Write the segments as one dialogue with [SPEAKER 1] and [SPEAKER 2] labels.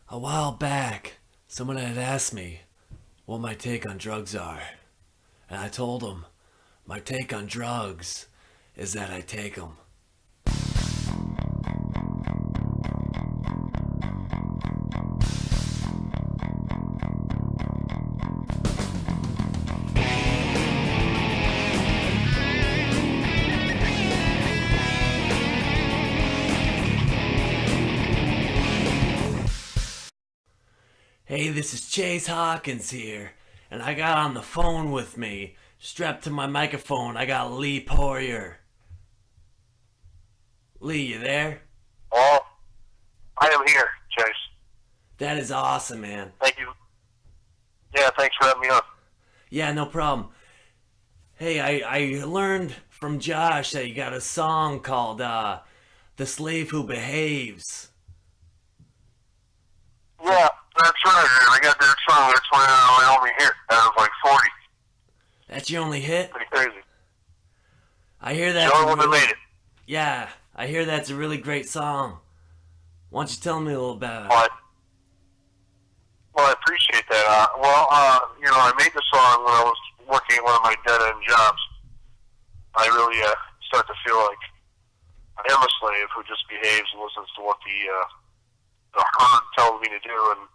[SPEAKER 1] A while back, someone had asked me what my take on drugs are. And I told them, my take on drugs is that I take them. Hey, this is Chase Hawkins here, and I got on the phone with me, strapped to my microphone, I got Lee Poirier. Lee, you there?
[SPEAKER 2] Oh, I am here, Chase.
[SPEAKER 1] That is awesome, man.
[SPEAKER 2] Thank you. Yeah, thanks for having me on.
[SPEAKER 1] Yeah, no problem. Hey, I learned from Josh that you got a song called, The Slave Who Behaves.
[SPEAKER 2] Yeah, that's right. I got that song. That's when I only hit. That was like 40.
[SPEAKER 1] That's your only hit?
[SPEAKER 2] Pretty crazy.
[SPEAKER 1] I hear that.
[SPEAKER 2] The only one that made it.
[SPEAKER 1] Yeah, I hear that's a really great song. Why don't you tell me a little about it?
[SPEAKER 2] Well, I appreciate that. I made the song when I was working at one of my dead-end jobs. I really start to feel like I am a slave who just behaves and listens to what the herd tells me to do, and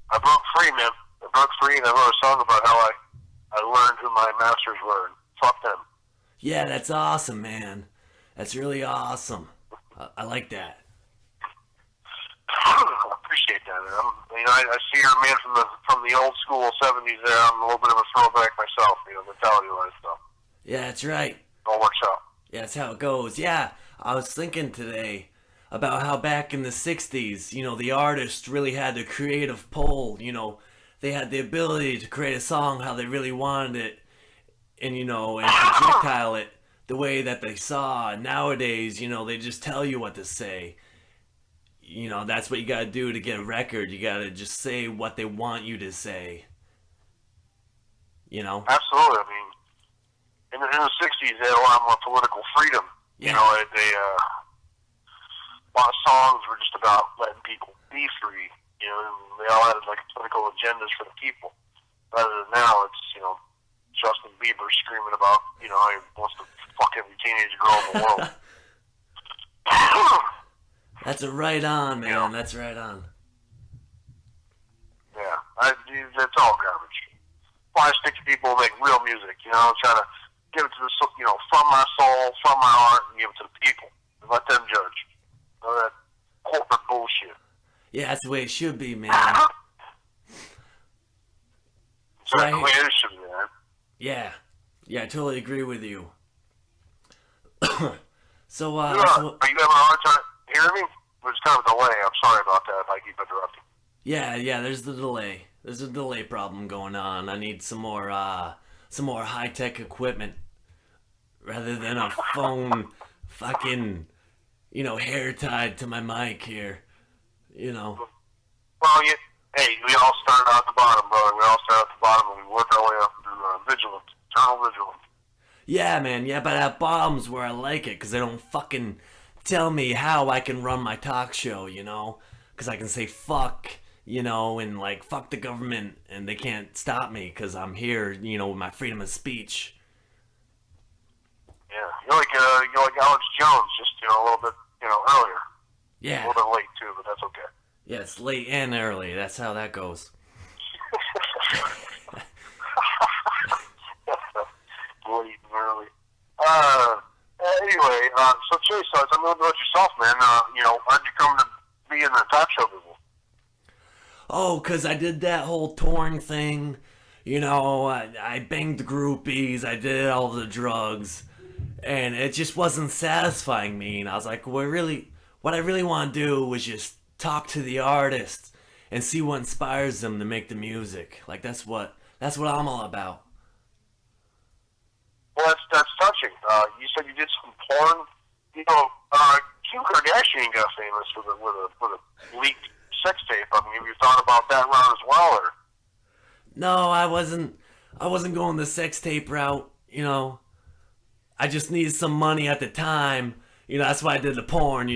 [SPEAKER 2] I broke free, man. I broke free, and I wrote a song about how I learned who my masters were, and fuck them.
[SPEAKER 1] Yeah, that's awesome, man. That's really awesome. I like that.
[SPEAKER 2] I appreciate that. I see you're a man from the old school '70s. There, I'm a little bit of a throwback myself. Mentality-wise stuff.
[SPEAKER 1] Yeah, that's right.
[SPEAKER 2] It all works out.
[SPEAKER 1] Yeah, that's how it goes. Yeah, I was thinking today about how back in the 60s, the artists really had the creative pull, they had the ability to create a song how they really wanted it and, and projectile it the way that they saw. Nowadays, they just tell you what to say. That's what you gotta do to get a record. You gotta just say what they want you to say.
[SPEAKER 2] Absolutely. In the '60s, they had a lot more political freedom.
[SPEAKER 1] Yeah.
[SPEAKER 2] A lot of songs were just about letting people be free. They all had like political agendas for the people. Rather than now, it's Justin Bieber screaming about how he wants to fuck every teenage girl in the world.
[SPEAKER 1] That's a right on, man. That's right on.
[SPEAKER 2] Yeah, that's all garbage. Why stick to people who make real music? Try to give it to from my soul, from my heart, and give it to the people and let them judge. That corporate bullshit.
[SPEAKER 1] Yeah, that's the way it should be, man.
[SPEAKER 2] So that's the way it should be, man.
[SPEAKER 1] Yeah, I totally agree with you. So,
[SPEAKER 2] are you having a hard time hearing me? There's kind of a delay. I'm sorry about that if I keep interrupting.
[SPEAKER 1] Yeah, there's the delay. There's a delay problem going on. I need some more high-tech equipment rather than a phone fucking, hair tied to my mic here.
[SPEAKER 2] Well, hey, we all started out at the bottom, brother. We all started at the bottom and we worked our way up through eternal vigilance.
[SPEAKER 1] Yeah, man. Yeah, but at bottom's where I like it, because they don't fucking tell me how I can run my talk show, Because I can say fuck, and like fuck the government, and they can't stop me because I'm here, with my freedom of speech.
[SPEAKER 2] Yeah, you're like Alex Jones, just a little bit, earlier.
[SPEAKER 1] Yeah.
[SPEAKER 2] A little bit late too, but that's okay.
[SPEAKER 1] Yeah, it's late and early. That's how that goes.
[SPEAKER 2] Late and early. Anyway, so Chase, tell me a little bit about yourself, man. How'd you come to be in the talk show business?
[SPEAKER 1] Oh, 'cause I did that whole touring thing. I banged the groupies. I did all the drugs. And it just wasn't satisfying me. And I was like, what I really want to do was just talk to the artists and see what inspires them to make the music. Like, that's what I'm all about.
[SPEAKER 2] Well, that's touching. You said you did some porn. Kim Kardashian got famous with a leaked sex tape. Have you thought about that route as well, or?
[SPEAKER 1] No, I wasn't going the sex tape route. I just needed some money at the time. That's why I did the porn.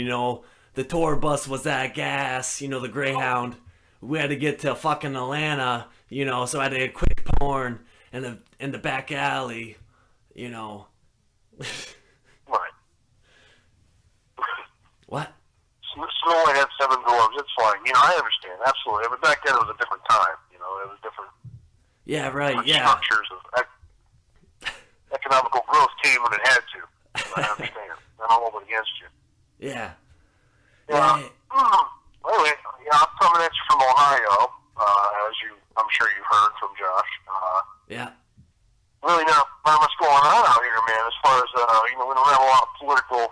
[SPEAKER 1] The tour bus was that gas. The Greyhound. we had to get to fucking Atlanta, you know, so I had to get quick porn in the back alley, you know.
[SPEAKER 2] Right.
[SPEAKER 1] What?
[SPEAKER 2] Snow White had 7 dwarves. It's fine. You know, I understand. Absolutely. But back then it was a different time. You know, it was different.
[SPEAKER 1] Yeah, right,
[SPEAKER 2] Structures of economical growth came when it had to. I understand. I don't hold it against you.
[SPEAKER 1] Yeah.
[SPEAKER 2] Yeah. Anyway, I'm coming at you from Ohio, as I'm sure you've heard from Josh.
[SPEAKER 1] Yeah.
[SPEAKER 2] Really not much going on out here, man. As far as we don't have a lot of political,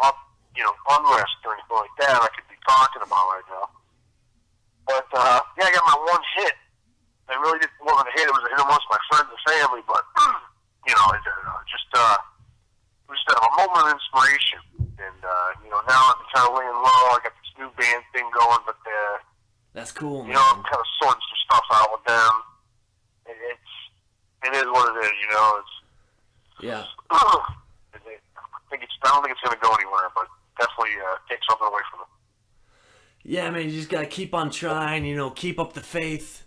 [SPEAKER 2] unrest or anything like that I could be talking about right now. But I got my one hit. I really didn't want a hit. It was a hit amongst my friends and family, but it was just a moment of inspiration. And now I'm kind of laying low. I got this new band thing going, but
[SPEAKER 1] that's cool, man.
[SPEAKER 2] I'm kind of sorting some stuff out with them. It is what it is, you know.
[SPEAKER 1] Yeah.
[SPEAKER 2] I don't think it's going to go anywhere, but definitely take something away from it.
[SPEAKER 1] Yeah, man, you just gotta keep on trying, you know, keep up the faith.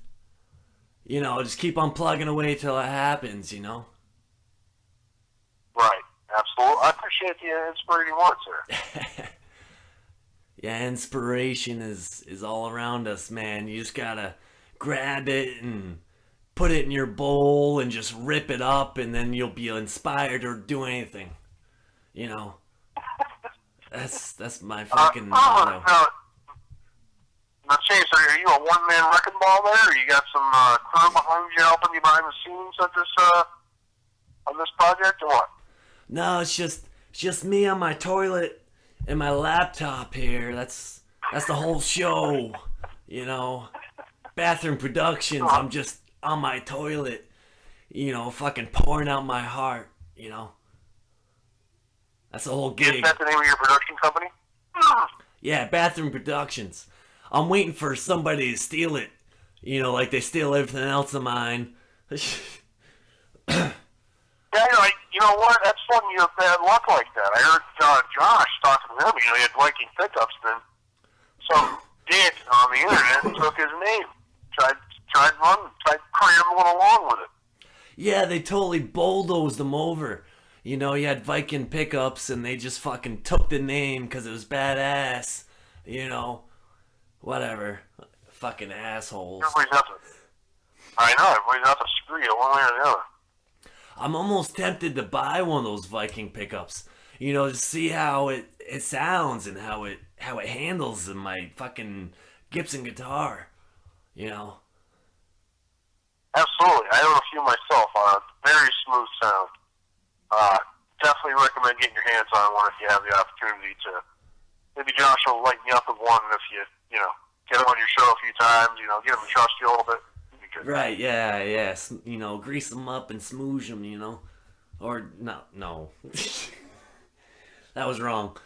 [SPEAKER 1] You know, just keep on plugging away till it happens, you know?
[SPEAKER 2] Right. Absolutely. I appreciate the inspirating words there.
[SPEAKER 1] Yeah, inspiration is all around us, man. You just gotta grab it and put it in your bowl and just rip it up, and then you'll be inspired to do anything. You know? That's my fucking motto.
[SPEAKER 2] Now, Chase, are you a one-man wrecking ball there, or you got some crew behind you helping you behind the scenes at this on this project, or what?
[SPEAKER 1] No, it's just me on my toilet and my laptop here. That's the whole show, you know. Bathroom Productions. I'm just on my toilet, you know, fucking pouring out my heart, you know. That's the whole gig.
[SPEAKER 2] Is that the name of your production company?
[SPEAKER 1] Yeah, Bathroom Productions. I'm waiting for somebody to steal it. You know, like they steal everything else of mine.
[SPEAKER 2] Yeah, you know what? That's fun. You have bad luck like that. I heard Josh talking to him. You know, he had Viking pickups. Then some dick on the internet took his name. Tried cramming along with it.
[SPEAKER 1] Yeah, they totally bulldozed them over. You know, you had Viking pickups, and they just fucking took the name because it was badass. You know, whatever. Fucking assholes.
[SPEAKER 2] I know, everybody's out to screw you one way or the other.
[SPEAKER 1] I'm almost tempted to buy one of those Viking pickups. You know, to see how it sounds and how it handles in my fucking Gibson guitar. You know.
[SPEAKER 2] Absolutely. I own a few myself. Very smooth sound. Definitely recommend getting your hands on one if you have the opportunity to. Maybe Josh will lighten you up with one if you get him on your show a few times, get him to trust you a little bit.
[SPEAKER 1] Right, yeah. You know, grease them up and smoosh them, you know. Or, no. That was wrong.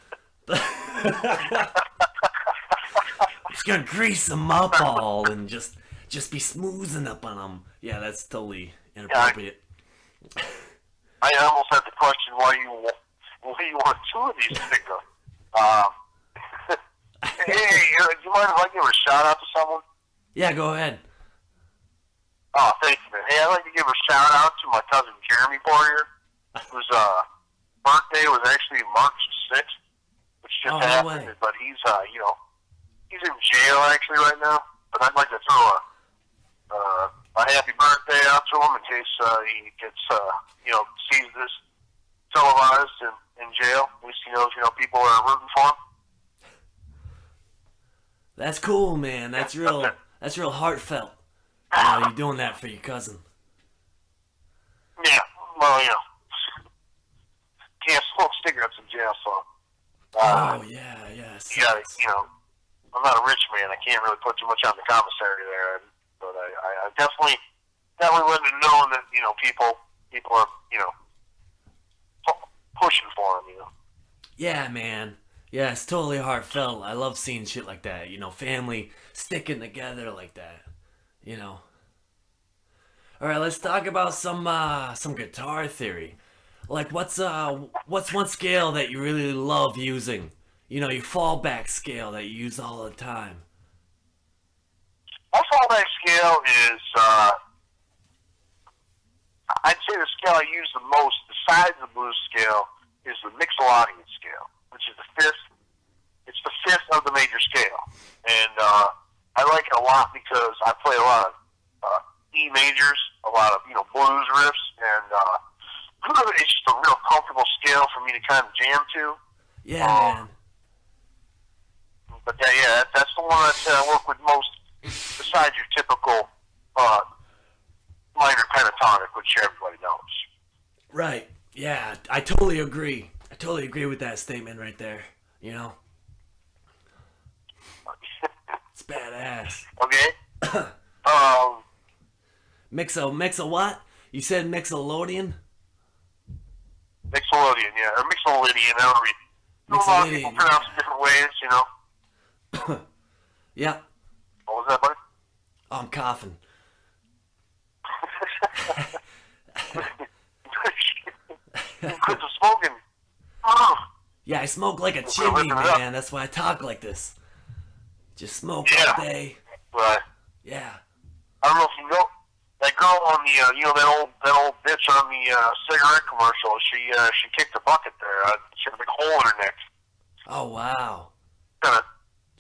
[SPEAKER 1] Just gonna grease them up all and just be smoothing up on them. Yeah, that's totally inappropriate.
[SPEAKER 2] I almost had the question why you want two of these pickups. Hey, do you mind if I give a shout out to someone?
[SPEAKER 1] Yeah, go ahead.
[SPEAKER 2] Oh, thank you, man. Hey, I'd like to give a shout out to my cousin Jeremy Poirier, whose birthday was actually March 6th, which just happened. But he's he's in jail actually right now. But I'd like to throw a happy birthday out to him in case he gets sees this televised in jail. At least he knows people are rooting for him.
[SPEAKER 1] That's cool, man. That's real. That's real heartfelt. You're doing that for your cousin.
[SPEAKER 2] Yeah, well, can't smoke cigarettes in jail, so.
[SPEAKER 1] Oh yeah.
[SPEAKER 2] You gotta, I'm not a rich man. I can't really put too much on the commissary there, but I definitely let him know that people are pushing for him.
[SPEAKER 1] Yeah, man. Yeah, it's totally heartfelt. I love seeing shit like that. Family sticking together like that. All right, let's talk about some guitar theory. Like, what's one scale that you really love using? Your fallback scale that you use all the time.
[SPEAKER 2] My fallback my scale is, I'd say the scale I use the most, besides the blues scale, is the Mixolydian scale, which is the fifth. It's the fifth of the major scale, and I like it a lot because I play a lot of E majors, a lot of blues riffs, and it's just a real comfortable scale for me to kind of jam to.
[SPEAKER 1] Yeah, man.
[SPEAKER 2] But yeah, that's the one that I work with most, besides your typical minor pentatonic, which everybody knows.
[SPEAKER 1] Right. Yeah, I totally agree. I totally agree with that statement right there. It's badass.
[SPEAKER 2] Okay.
[SPEAKER 1] Mixo what? You said Mixolydian?
[SPEAKER 2] Mixolydian, yeah, or Mixolydian. I don't read. A lot of people pronounce it different ways,
[SPEAKER 1] Yeah.
[SPEAKER 2] What was that, buddy?
[SPEAKER 1] Oh, I'm coughing.
[SPEAKER 2] Quit the smoking. Oh.
[SPEAKER 1] Yeah, I smoke like a chimney, man. That's why I talk like this. Just smoke all day.
[SPEAKER 2] Right.
[SPEAKER 1] Yeah.
[SPEAKER 2] I don't know if you know that girl on the that old bitch on the cigarette commercial. She kicked a bucket there. She had a big hole in her neck.
[SPEAKER 1] Oh wow.
[SPEAKER 2] Kind of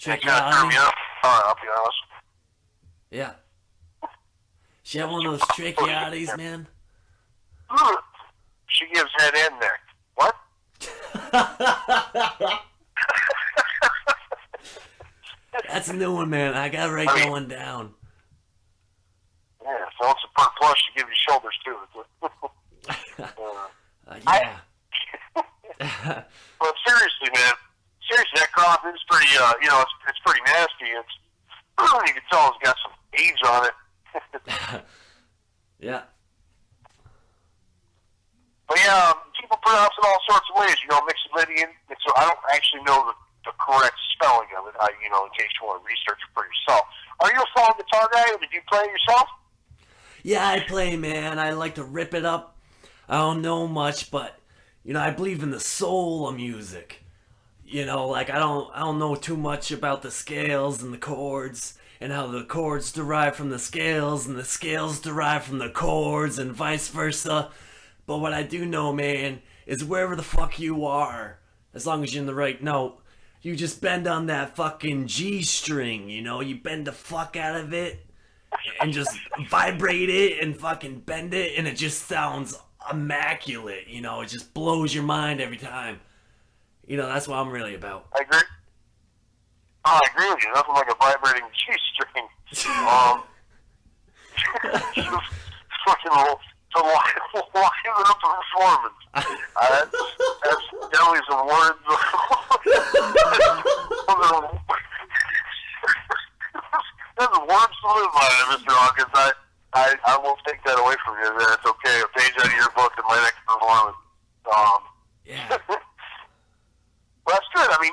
[SPEAKER 2] turned me up. I'll be honest.
[SPEAKER 1] Yeah. She had one of those tracheotomies, man.
[SPEAKER 2] She gives head and neck. What?
[SPEAKER 1] That's a new one, man. I gotta write that one down.
[SPEAKER 2] Yeah, so it's a per plus. She gives you shoulders too.
[SPEAKER 1] Yeah.
[SPEAKER 2] But seriously, man. Seriously, that cough is pretty. It's pretty nasty. You can tell it's got some age on it.
[SPEAKER 1] Yeah.
[SPEAKER 2] But yeah, people pronounce it all sorts of ways. Mixolydian. So I don't actually know the correct spelling of it. In case you want to research it for yourself. Are you a fall guitar guy, or did you play it yourself?
[SPEAKER 1] Yeah, I play, man. I like to rip it up. I don't know much, but I believe in the soul of music. I don't know too much about the scales and the chords and how the chords derive from the scales and the scales derive from the chords and vice versa. But what I do know, man, is wherever the fuck you are, as long as you're in the right note, you just bend on that fucking G string, you bend the fuck out of it and just vibrate it and fucking bend it, and it just sounds immaculate, it just blows your mind every time. That's what I'm really about.
[SPEAKER 2] I agree. I agree with you. Nothing like a vibrating G string. Fucking to liven up the performance. That's definitely some words. There's words to live by, Mr. Hawkins. I won't take that away from you. That's okay. A page out of your book in my next performance.
[SPEAKER 1] Yeah.
[SPEAKER 2] Well, that's good. I mean,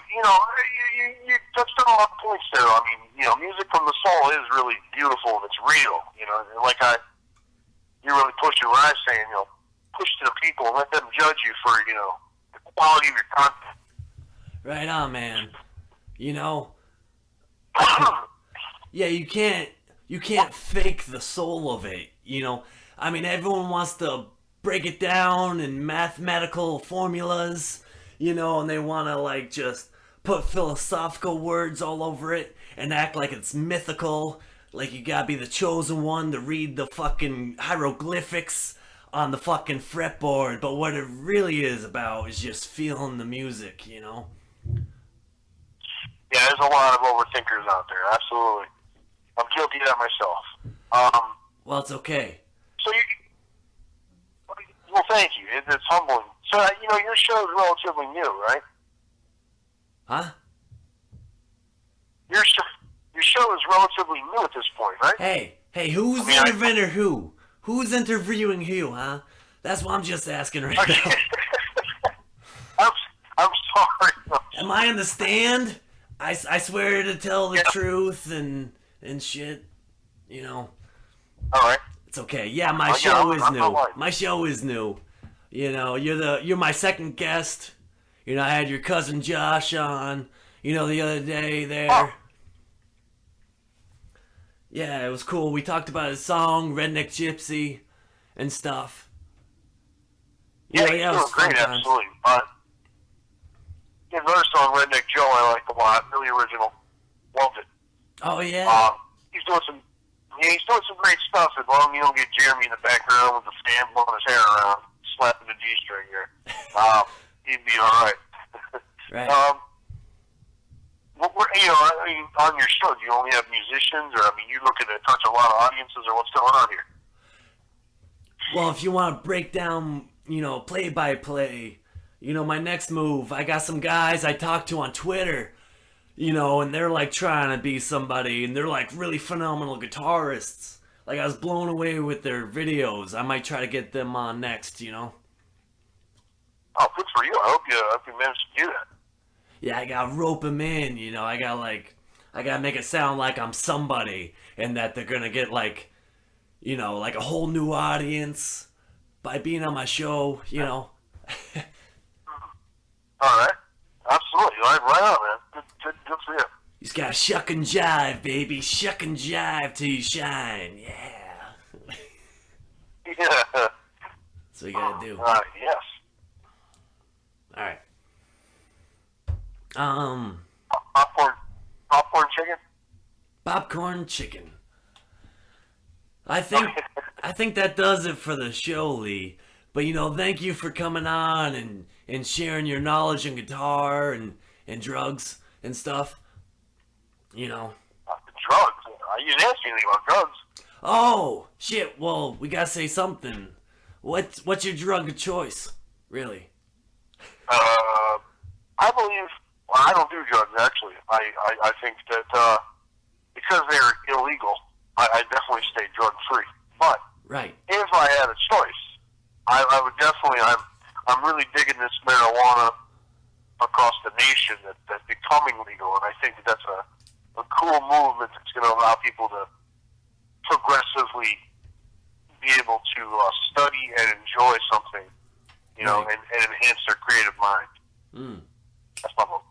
[SPEAKER 2] you touched on a lot of points there. I mean, music from the soul is really beautiful and it's real. You're really pushing what I'm saying. Push to the people and let them judge you for the quality of your content.
[SPEAKER 1] Right on, man. Yeah, you can't fake the soul of it. I mean, everyone wants to break it down in mathematical formulas, and they want to just put philosophical words all over it and act like it's mythical, like you gotta be the chosen one to read the fucking hieroglyphics on the fucking fretboard. But what it really is about is just feeling the music,
[SPEAKER 2] Yeah, there's a lot of overthinkers out there, absolutely. I'm guilty of that myself.
[SPEAKER 1] Well, it's okay.
[SPEAKER 2] Well, thank you. It's humbling. So, your show is relatively new, right?
[SPEAKER 1] Huh?
[SPEAKER 2] Your show is relatively new at this point, right?
[SPEAKER 1] Hey, who's the inventor who? Who's interviewing who, huh? That's what I'm just asking right now.
[SPEAKER 2] I'm sorry.
[SPEAKER 1] Am I on the stand? I swear to tell the truth and shit,
[SPEAKER 2] All right.
[SPEAKER 1] It's okay. Yeah, my show is new. My show is new. You're my second guest. I had your cousin Josh on, the other day there.
[SPEAKER 2] Oh.
[SPEAKER 1] Yeah, it was cool. We talked about his song, Redneck Gypsy, and stuff.
[SPEAKER 2] Yeah,
[SPEAKER 1] Yeah,
[SPEAKER 2] he's
[SPEAKER 1] it was
[SPEAKER 2] doing great,
[SPEAKER 1] fun times.
[SPEAKER 2] absolutely. But another song, Redneck Joe, I liked a lot. Really original. Loved it.
[SPEAKER 1] Oh yeah.
[SPEAKER 2] He's doing some. Yeah, he's doing some great stuff. As long as you don't get Jeremy in the background with the fan blowing his hair around, slapping the G string here, he'd be all right.
[SPEAKER 1] Right.
[SPEAKER 2] I mean, on your show, do you only have musicians, or I mean, you looking to touch a lot of audiences, or what's going on here?
[SPEAKER 1] Well, if you want to break down, play by play, my next move, I got some guys I talked to on Twitter, and they're like trying to be somebody, and they're like really phenomenal guitarists. Like, I was blown away with their videos. I might try to get them on next,
[SPEAKER 2] Oh, good for you. I hope you managed to do that.
[SPEAKER 1] Yeah, I gotta rope them in, I gotta make it sound like I'm somebody, and that they're gonna get like a whole new audience by being on my show,
[SPEAKER 2] All right. Absolutely. Right on, man. Good for you.
[SPEAKER 1] You just gotta shuck and jive, baby. Shuck and jive till you shine. Yeah.
[SPEAKER 2] Yeah.
[SPEAKER 1] That's what you gotta do.
[SPEAKER 2] Yes.
[SPEAKER 1] Alright.
[SPEAKER 2] Popcorn chicken?
[SPEAKER 1] Popcorn chicken. I think that does it for the show, Lee. But thank you for coming on and sharing your knowledge in guitar and drugs and stuff.
[SPEAKER 2] Drugs? You didn't ask me anything about drugs.
[SPEAKER 1] Oh shit! Well, we gotta say something. What's your drug of choice, really?
[SPEAKER 2] I believe. Well, I don't do drugs actually. I think that because they're illegal, I definitely stay drug free. But
[SPEAKER 1] Right.
[SPEAKER 2] if I had a choice, I would definitely. I'm really digging this marijuana across the nation that's becoming legal, and I think that's a cool movement that's going to allow people to progressively be able to study and enjoy something,
[SPEAKER 1] Right.
[SPEAKER 2] and enhance their creative mind.
[SPEAKER 1] Mm.
[SPEAKER 2] That's my vote.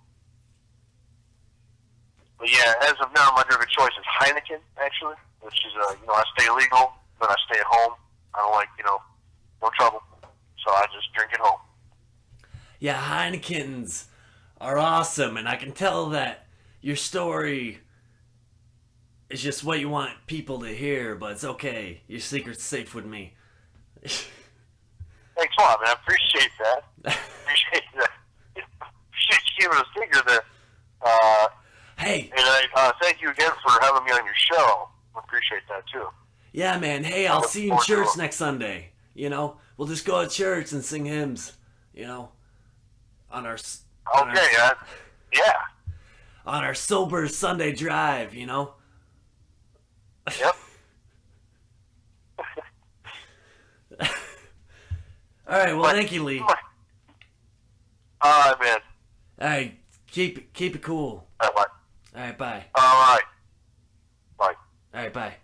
[SPEAKER 2] But yeah, as of now, my drug of choice is Heineken, actually, which is, I stay legal, but I stay at home. I don't like, no trouble. So I just drink at home.
[SPEAKER 1] Yeah, Heinekens are awesome, and I can tell that your story is just what you want people to hear, but it's okay. Your secret's safe with me.
[SPEAKER 2] Thanks a lot, man. I appreciate that. Appreciate that. Appreciate you giving a secret there.
[SPEAKER 1] Hey.
[SPEAKER 2] And I thank you again for having me on your show. I appreciate that, too.
[SPEAKER 1] Yeah, man. Hey, I'll see you in church next Sunday. We'll just go to church and sing hymns, on our...
[SPEAKER 2] Okay, yeah.
[SPEAKER 1] On our sober Sunday drive,
[SPEAKER 2] Yep.
[SPEAKER 1] All right, well, thank you, Lee.
[SPEAKER 2] All right, man.
[SPEAKER 1] All right, keep it cool.
[SPEAKER 2] All right,
[SPEAKER 1] All right, bye.
[SPEAKER 2] all right. Bye.
[SPEAKER 1] All right, bye.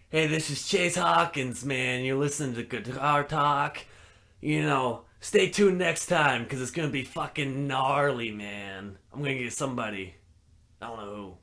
[SPEAKER 1] Hey, this is Chase Hawkins, man. You're listening to Guitar Talk. Stay tuned next time, because it's going to be fucking gnarly, man. I'm going to get somebody. I don't know who.